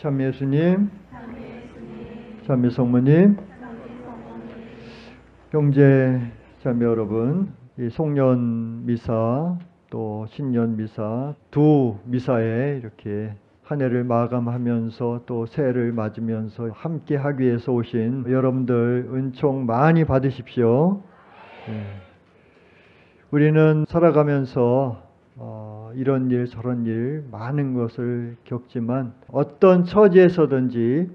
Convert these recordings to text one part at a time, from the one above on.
참미 예수님, 참미 성모님, 형제 자매 여러분, 이 송년 미사 또 신년 미사 두 미사에 이렇게 한 해를 마감하면서 또 새해를 맞으면서 함께 하기 위해서 오신 여러분들 은총 많이 받으십시오. 우리는 살아가면서 이런 일 저런 일 많은 것을 겪지만 어떤 처지에서든지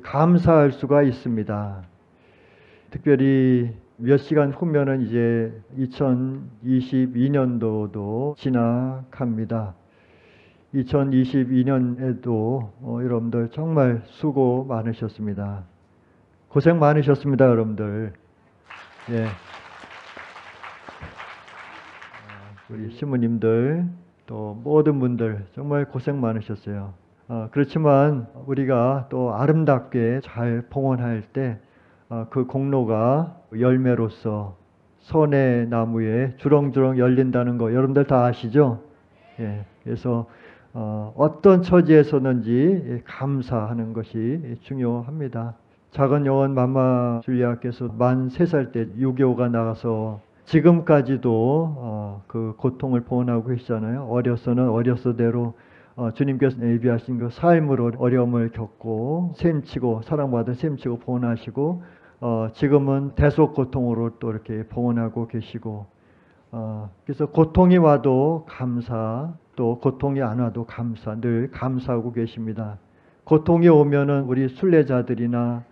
감사할 수가 있습니다. 특별히 몇 시간 후면은 이제 2022년도도 지나갑니다. 2022년에도 여러분들 정말 수고 많으셨습니다. 고생 많으셨습니다, 여러분들. 예. 우리 신부님들 또 모든 분들 정말 고생 많으셨어요. 그렇지만 우리가 또 아름답게 잘 봉헌할 때 그 공로가 열매로서 선의 나무에 주렁주렁 열린다는 거 여러분들 다 아시죠? 예. 그래서 어떤 처지에서든지 감사하는 것이 중요합니다. 작은 요원 맘마 줄리아께서 만 3살 때 유교가 나가서 지금까지도 그 고통을 봉헌하고 계시잖아요. 어려서는 어려서대로 주님께서 예비하신 그 삶으로 어려움을 겪고 셈치고 사랑받아 셈치고 봉헌하시고 지금은 대속 고통으로 또 이렇게 봉헌하고 계시고 그래서 고통이 와도 감사, 또 고통이 안 와도 감사, 늘 감사하고 계십니다. 고통이 오면은 우리 순례자들이나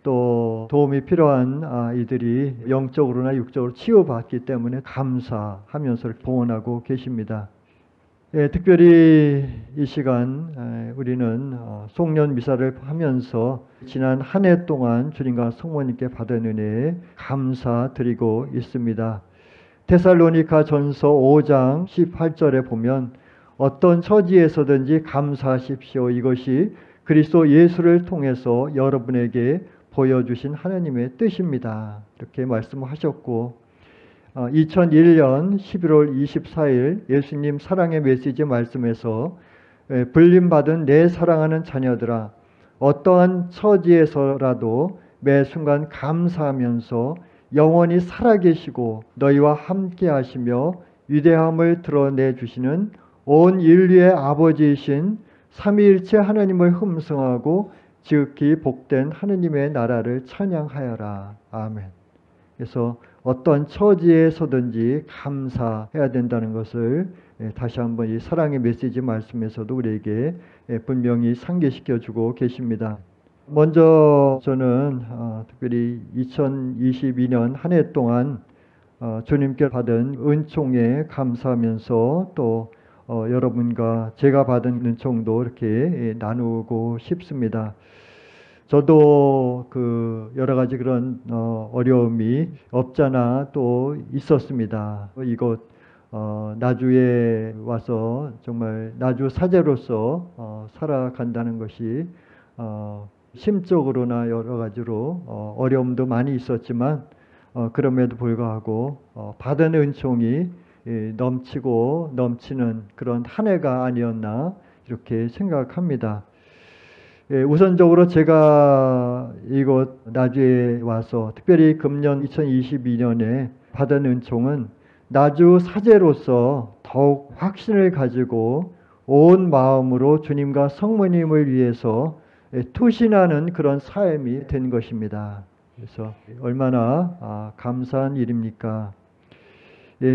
또 도움이 필요한 아이들이 영적으로나 육적으로 치유받기 때문에 감사하면서 봉헌하고 계십니다. 예, 특별히 이 시간 우리는 송년 미사를 하면서 지난 한 해 동안 주님과 성모님께 받은 은혜에 감사드리고 있습니다. 데살로니가 전서 5장 18절에 보면 어떤 처지에서든지 감사하십시오. 이것이 그리스도 예수를 통해서 여러분에게 보여주신 하나님의 뜻입니다. 이렇게 말씀하셨고 2001년 11월 24일 예수님 사랑의 메시지 말씀에서 불림받은 내 사랑하는 자녀들아 어떠한 처지에서라도 매 순간 감사하면서 영원히 살아계시고 너희와 함께 하시며 위대함을 드러내 주시는 온 인류의 아버지이신 삼위일체 하나님을 흠성하고 지극히 복된 하느님의 나라를 찬양하여라. 아멘. 그래서 어떤 처지에서든지 감사해야 된다는 것을 다시 한번 이 사랑의 메시지 말씀에서도 우리에게 분명히 상기시켜 주고 계십니다. 먼저 저는 특별히 2022년 한 해 동안 주님께 받은 은총에 감사하면서 또 여러분과 제가 받은 은총도 이렇게 나누고 싶습니다. 저도 그 여러 가지 그런 어려움이 없잖아 또 있었습니다. 이곳 나주에 와서 정말 나주 사제로서 살아간다는 것이 심적으로나 여러 가지로 어려움도 많이 있었지만 그럼에도 불구하고 받은 은총이 넘치고 넘치는 그런 한 해가 아니었나 이렇게 생각합니다. 우선적으로 제가 이곳 나주에 와서 특별히 금년 2022년에 받은 은총은 나주 사제로서 더욱 확신을 가지고 온 마음으로 주님과 성모님을 위해서 투신하는 그런 삶이 된 것입니다. 그래서 얼마나 감사한 일입니까?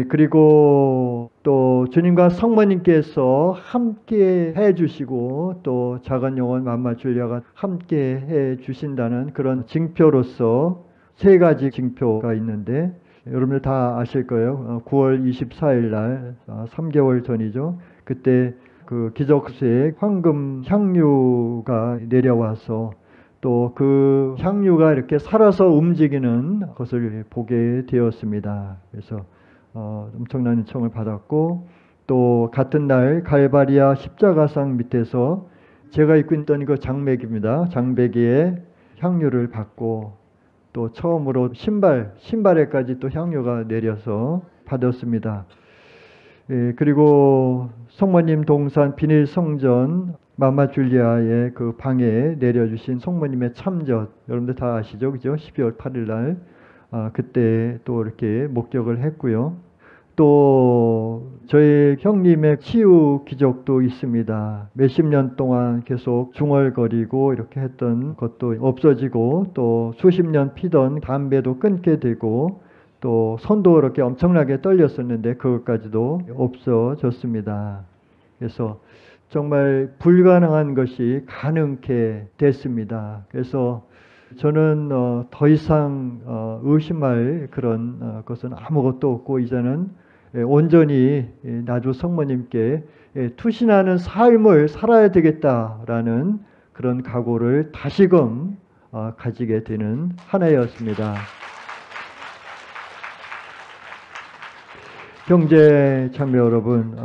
그리고 또 주님과 성모님께서 함께 해주시고 또 작은 영혼 맘마 줄리아가 함께 해주신다는 그런 징표로서 세 가지 징표가 있는데 여러분들 다 아실 거예요. 9월 24일 날 3개월 전이죠. 그때 그 기적수에 황금 향유가 내려와서 또 그 향유가 이렇게 살아서 움직이는 것을 보게 되었습니다. 그래서 엄청난 은총을 받았고 또 같은 날 갈바리아 십자가상 밑에서 제가 입고 있던 그 장배기입니다. 장배기에 향유를 받고 또 처음으로 신발에까지 또 향유가 내려서 받았습니다. 그리고 성모님 동산 비닐 성전 맘마 줄리아의 그 방에 내려주신 성모님의 참전, 여러분들 다 아시죠? 그죠? 12월 8일 날 그때 또 이렇게 목격을 했고요. 또 저희 형님의 치유 기적도 있습니다. 몇십 년 동안 계속 중얼거리고 이렇게 했던 것도 없어지고, 또 수십 년 피던 담배도 끊게 되고, 또 손도 이렇게 엄청나게 떨렸었는데 그것까지도 없어졌습니다. 그래서 정말 불가능한 것이 가능케 됐습니다. 그래서 저는 더 이상 의심할 그런 것은 아무것도 없고, 이제는 온전히 나주 성모님께 투신하는 삶을 살아야 되겠다라는 그런 각오를 다시금 가지게 되는 한 해였습니다. 형제 자매 여러분,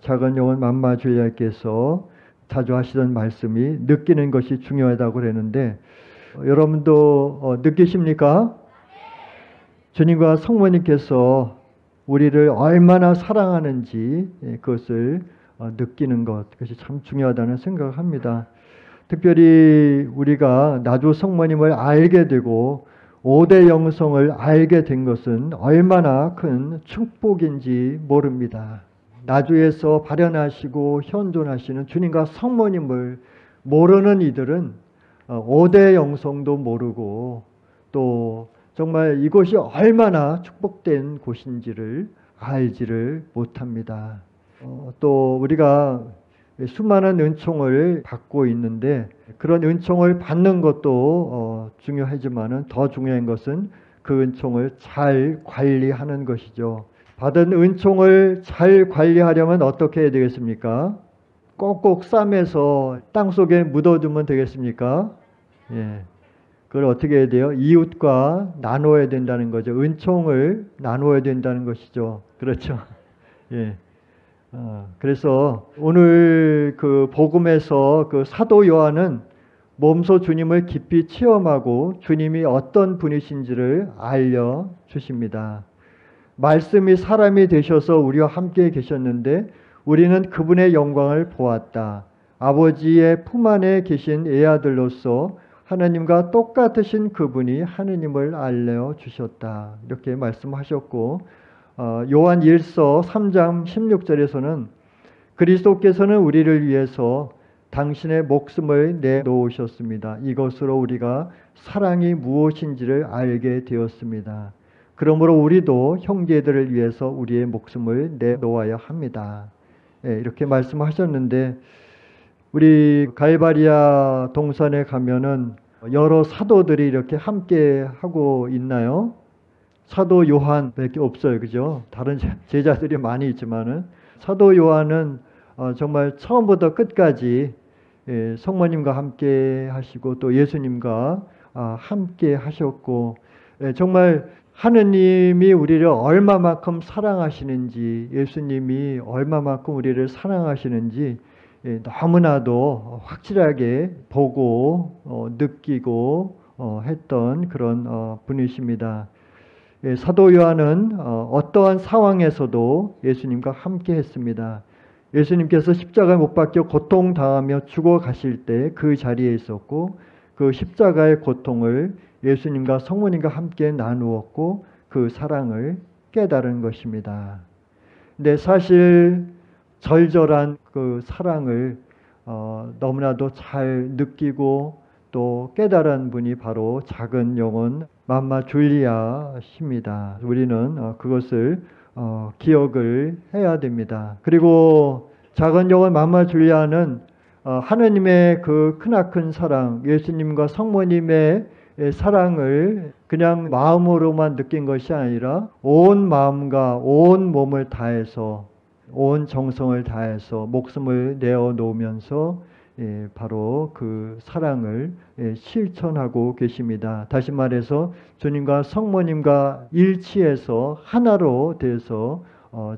작은 영혼 맘마 주야께서 자주 하시던 말씀이 느끼는 것이 중요하다고 그랬는데, 여러분도 느끼십니까? 주님과 성모님께서 우리를 얼마나 사랑하는지 그것을 느끼는 것, 그것이 참 중요하다는 생각을 합니다. 특별히 우리가 나주 성모님을 알게 되고 5대 영성을 알게 된 것은 얼마나 큰 축복인지 모릅니다. 나주에서 발현하시고 현존하시는 주님과 성모님을 모르는 이들은 5대 영성도 모르고, 또 정말 이곳이 얼마나 축복된 곳인지를 알지를 못합니다. 또 우리가 수많은 은총을 받고 있는데, 그런 은총을 받는 것도 중요하지만은 더 중요한 것은 그 은총을 잘 관리하는 것이죠. 받은 은총을 잘 관리하려면 어떻게 해야 되겠습니까? 꼭꼭 싸매서 땅속에 묻어두면 되겠습니까? 예. 그걸 어떻게 해야 돼요? 이웃과 나눠야 된다는 거죠. 은총을 나눠야 된다는 것이죠. 그렇죠? 예. 그래서 오늘 그 복음에서 그 사도 요한은 몸소 주님을 깊이 체험하고 주님이 어떤 분이신지를 알려주십니다. 말씀이 사람이 되셔서 우리와 함께 계셨는데 우리는 그분의 영광을 보았다. 아버지의 품 안에 계신 애아들로서 하나님과 똑같으신 그분이 하느님을 알려주셨다. 이렇게 말씀하셨고, 요한 1서 3장 16절에서는 그리스도께서는 우리를 위해서 당신의 목숨을 내놓으셨습니다. 이것으로 우리가 사랑이 무엇인지를 알게 되었습니다. 그러므로 우리도 형제들을 위해서 우리의 목숨을 내놓아야 합니다. 이렇게 말씀하셨는데, 우리 갈바리아 동산에 가면은 여러 사도들이 이렇게 함께 하고 있나요? 사도 요한밖에 없어요. 그죠? 다른 제자들이 많이 있지만은 사도 요한은 정말 처음부터 끝까지 성모님과 함께 하시고 또 예수님과 함께 하셨고, 정말 하느님이 우리를 얼마만큼 사랑하시는지, 예수님이 얼마만큼 우리를 사랑하시는지 너무나도 확실하게 보고 느끼고 했던 그런 분이십니다. 사도 요한은 어떠한 상황에서도 예수님과 함께 했습니다. 예수님께서 십자가에 못 박혀 고통당하며 죽어가실 때 그 자리에 있었고, 그 십자가의 고통을 예수님과 성모님과 함께 나누었고 그 사랑을 깨달은 것입니다. 근데 사실 절절한 그 사랑을 너무나도 잘 느끼고 또 깨달은 분이 바로 작은 영혼 맘마 줄리아십니다. 우리는 그것을 기억을 해야 됩니다. 그리고 작은 영혼 맘마 줄리아는 하느님의 그 크나큰 사랑, 예수님과 성모님의 사랑을 그냥 마음으로만 느낀 것이 아니라 온 마음과 온 몸을 다해서, 온 정성을 다해서 목숨을 내어놓으면서 바로 그 사랑을 실천하고 계십니다. 다시 말해서 주님과 성모님과 일치해서 하나로 돼서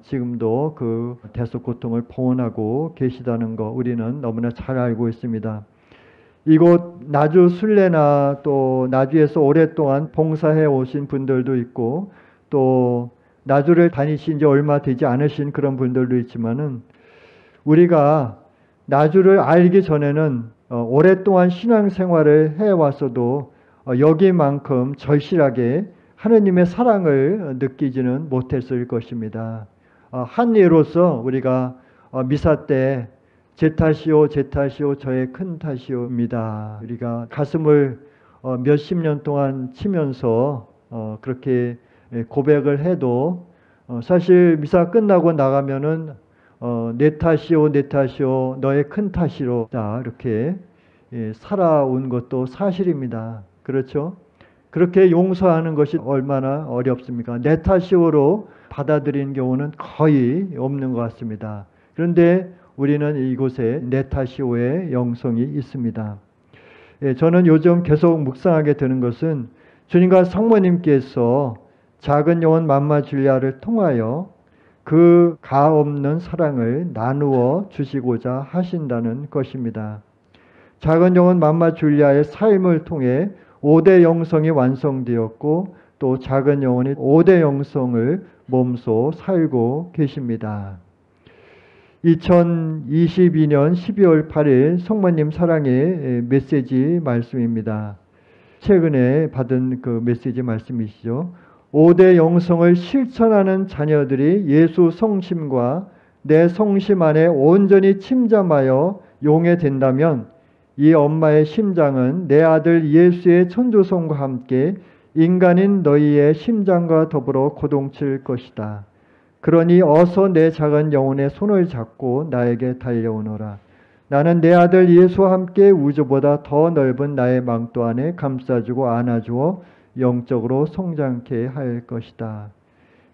지금도 그 대속고통을 봉헌하고 계시다는 거 우리는 너무나 잘 알고 있습니다. 이곳 나주 순례나 또 나주에서 오랫동안 봉사해 오신 분들도 있고, 또 나주를 다니신 지 얼마 되지 않으신 그런 분들도 있지만은, 우리가 나주를 알기 전에는 오랫동안 신앙생활을 해왔어도 여기만큼 절실하게 하느님의 사랑을 느끼지는 못했을 것입니다. 한 예로서 우리가 미사 때 제 탓이요 제 탓이요 저의 큰 탓이요입니다. 우리가 가슴을 몇십 년 동안 치면서 그렇게 고백을 해도 사실 미사 끝나고 나가면은 내 탓이요 내 탓이요 너의 큰 탓이로 다 이렇게 살아온 것도 사실입니다. 그렇죠? 그렇게 용서하는 것이 얼마나 어렵습니까? 내 탓이요로 받아들이는 경우는 거의 없는 것 같습니다. 그런데 우리는 이곳에 내 탓이요의 영성이 있습니다. 저는 요즘 계속 묵상하게 되는 것은 주님과 성모님께서 작은 요한 맘마 줄리아를 통하여 그 가없는 사랑을 나누어 주시고자 하신다는 것입니다. 작은 요한 맘마 줄리아의 삶을 통해 5대 영성이 완성되었고 또 작은 영혼이 5대 영성을 몸소 살고 계십니다. 2022년 12월 8일 성모님 사랑의 메시지 말씀입니다. 최근에 받은 그 메시지 말씀이시죠. 5대 영성을 실천하는 자녀들이 예수 성심과 내 성심 안에 온전히 침잠하여 용해된다면 이 엄마의 심장은 내 아들 예수의 천조성과 함께 인간인 너희의 심장과 더불어 고동칠 것이다. 그러니 어서 내 작은 영혼의 손을 잡고 나에게 달려오너라. 나는 내 아들 예수와 함께 우주보다 더 넓은 나의 망토 안에 감싸주고 안아주어 영적으로 성장케 할 것이다.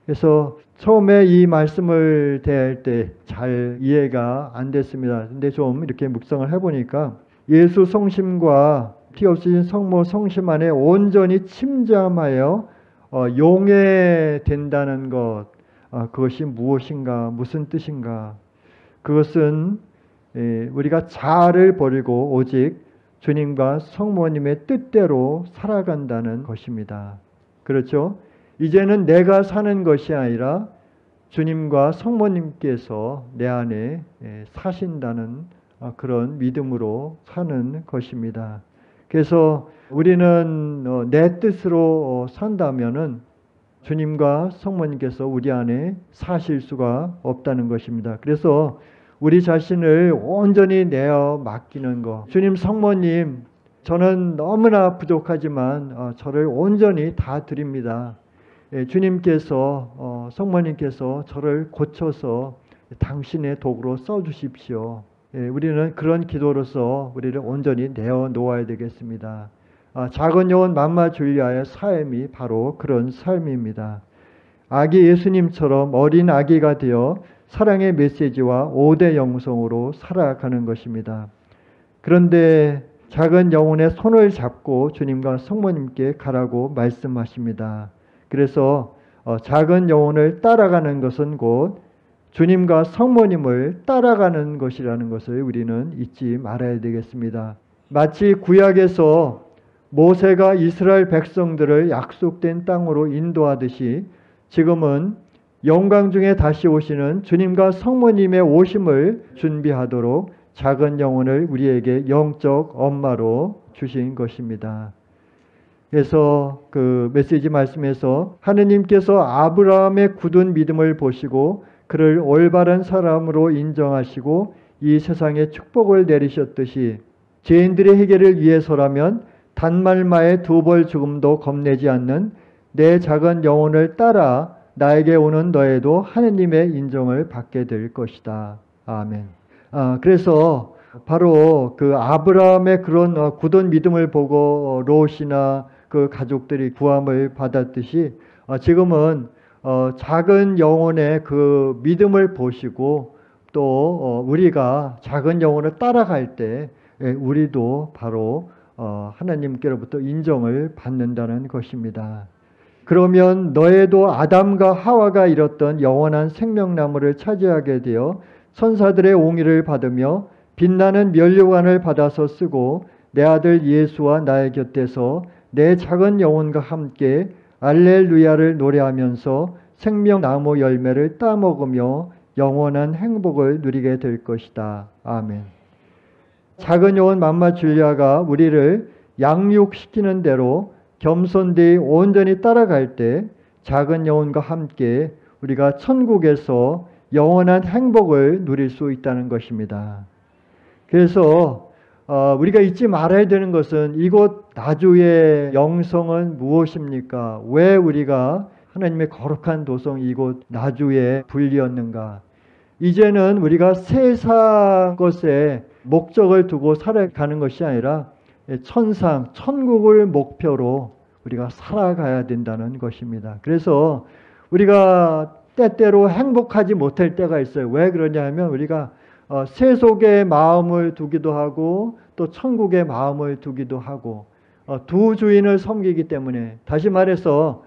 그래서 처음에 이 말씀을 대할 때 잘 이해가 안 됐습니다. 근데 좀 이렇게 묵상을 해보니까 예수 성심과 피 없으신 성모 성심 안에 온전히 침잠하여 용해된다는 것, 그것이 무엇인가, 무슨 뜻인가? 그것은 우리가 자아를 버리고 오직 주님과 성모님의 뜻대로 살아간다는 것입니다. 그렇죠? 이제는 내가 사는 것이 아니라 주님과 성모님께서 내 안에 사신다는 그런 믿음으로 사는 것입니다. 그래서 우리는 내 뜻으로 산다면은 주님과 성모님께서 우리 안에 사실 수가 없다는 것입니다. 그래서 우리 자신을 온전히 내어 맡기는 것. 주님, 성모님, 저는 너무나 부족하지만 저를 온전히 다 드립니다. 주님께서 성모님께서 저를 고쳐서 당신의 도구로 써주십시오. 우리는 그런 기도로서 우리를 온전히 내어 놓아야 되겠습니다. 작은 요한 맘마 줄리아의 삶이 바로 그런 삶입니다. 아기 예수님처럼 어린 아기가 되어 사랑의 메시지와 5대 영성으로 살아가는 것입니다. 그런데 작은 영혼의 손을 잡고 주님과 성모님께 가라고 말씀하십니다. 그래서 작은 영혼을 따라가는 것은 곧 주님과 성모님을 따라가는 것이라는 것을 우리는 잊지 말아야 되겠습니다. 마치 구약에서 모세가 이스라엘 백성들을 약속된 땅으로 인도하듯이 지금은 영광 중에 다시 오시는 주님과 성모님의 오심을 준비하도록 작은 영혼을 우리에게 영적 엄마로 주신 것입니다. 그래서 그 메시지 말씀에서 하느님께서 아브라함의 굳은 믿음을 보시고 그를 올바른 사람으로 인정하시고 이 세상에 축복을 내리셨듯이 죄인들의 해결을 위해서라면 단말마의 2벌 죽음도 겁내지 않는 내 작은 영혼을 따라 나에게 오는 너에도 하느님의 인정을 받게 될 것이다. 아멘. 그래서 바로 그 아브라함의 그런 굳은 믿음을 보고 롯이나 그 가족들이 구함을 받았듯이 지금은 작은 영혼의 그 믿음을 보시고 또 우리가 작은 영혼을 따라갈 때 우리도 바로 하나님께로부터 인정을 받는다는 것입니다. 그러면 너에도 아담과 하와가 이뤘던 영원한 생명나무를 차지하게 되어 천사들의 옹의를 받으며 빛나는 면류관을 받아서 쓰고 내 아들 예수와 나의 곁에서 내 작은 영혼과 함께 알렐루야를 노래하면서 생명나무 열매를 따먹으며 영원한 행복을 누리게 될 것이다. 아멘. 작은 요원 맘마 줄리아가 우리를 양육시키는 대로 겸손되이 온전히 따라갈 때 작은 영혼과 함께 우리가 천국에서 영원한 행복을 누릴 수 있다는 것입니다. 그래서 우리가 잊지 말아야 되는 것은 이곳 나주의 영성은 무엇입니까? 왜 우리가 하나님의 거룩한 도성 이곳 나주에 불리었는가? 이제는 우리가 세상 것에 목적을 두고 살아가는 것이 아니라 천상, 천국을 목표로 우리가 살아가야 된다는 것입니다. 그래서 우리가 때때로 행복하지 못할 때가 있어요. 왜 그러냐 하면 우리가 세속의 마음을 두기도 하고 또 천국의 마음을 두기도 하고 두 주인을 섬기기 때문에, 다시 말해서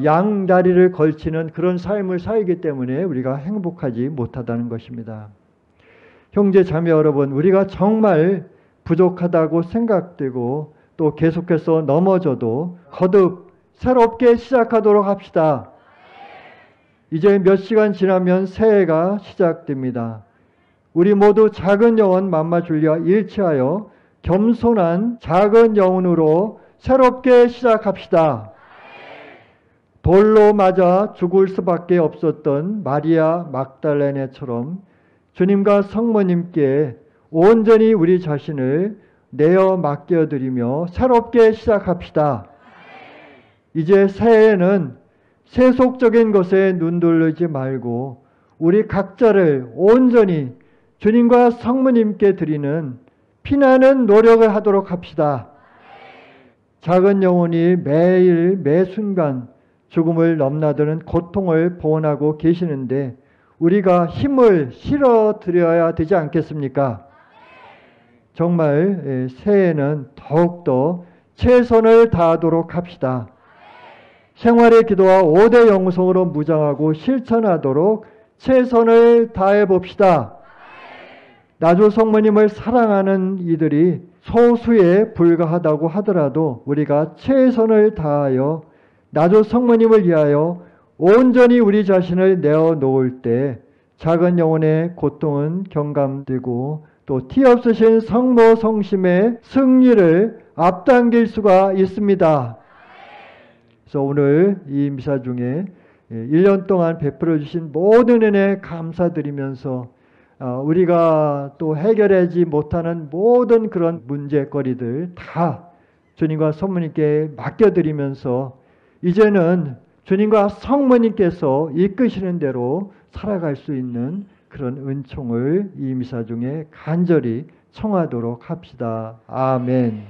양다리를 걸치는 그런 삶을 살기 때문에 우리가 행복하지 못하다는 것입니다. 형제 자매 여러분, 우리가 정말 부족하다고 생각되고 또 계속해서 넘어져도 거듭 새롭게 시작하도록 합시다. 이제 몇 시간 지나면 새해가 시작됩니다. 우리 모두 작은 영혼 맘마 줄리아 일치하여 겸손한 작은 영혼으로 새롭게 시작합시다. 돌로 맞아 죽을 수밖에 없었던 마리아 막달레네처럼 주님과 성모님께 온전히 우리 자신을 내어 맡겨드리며 새롭게 시작합시다. 이제 새해에는 세속적인 것에 눈돌리지 말고 우리 각자를 온전히 주님과 성모님께 드리는 피나는 노력을 하도록 합시다. 작은 영혼이 매일 매순간 죽음을 넘나드는 고통을 보원하고 계시는데 우리가 힘을 실어 드려야 되지 않겠습니까? 정말 새해에는 더욱더 최선을 다하도록 합시다. 생활의 기도와 5대 영성으로 무장하고 실천하도록 최선을 다해 봅시다. 나주 성모님을 사랑하는 이들이 소수에 불과하다고 하더라도 우리가 최선을 다하여 나주 성모님을 위하여 온전히 우리 자신을 내어놓을 때 작은 영혼의 고통은 경감되고 또 티 없으신 성모 성심의 승리를 앞당길 수가 있습니다. 그래서 오늘 이 미사 중에 1년 동안 베풀어 주신 모든 은혜 감사드리면서 우리가 또 해결하지 못하는 모든 그런 문제거리들 다 주님과 성모님께 맡겨드리면서 이제는 주님과 성모님께서 이끄시는 대로 살아갈 수 있는 그런 은총을 이 미사 중에 간절히 청하도록 합시다. 아멘.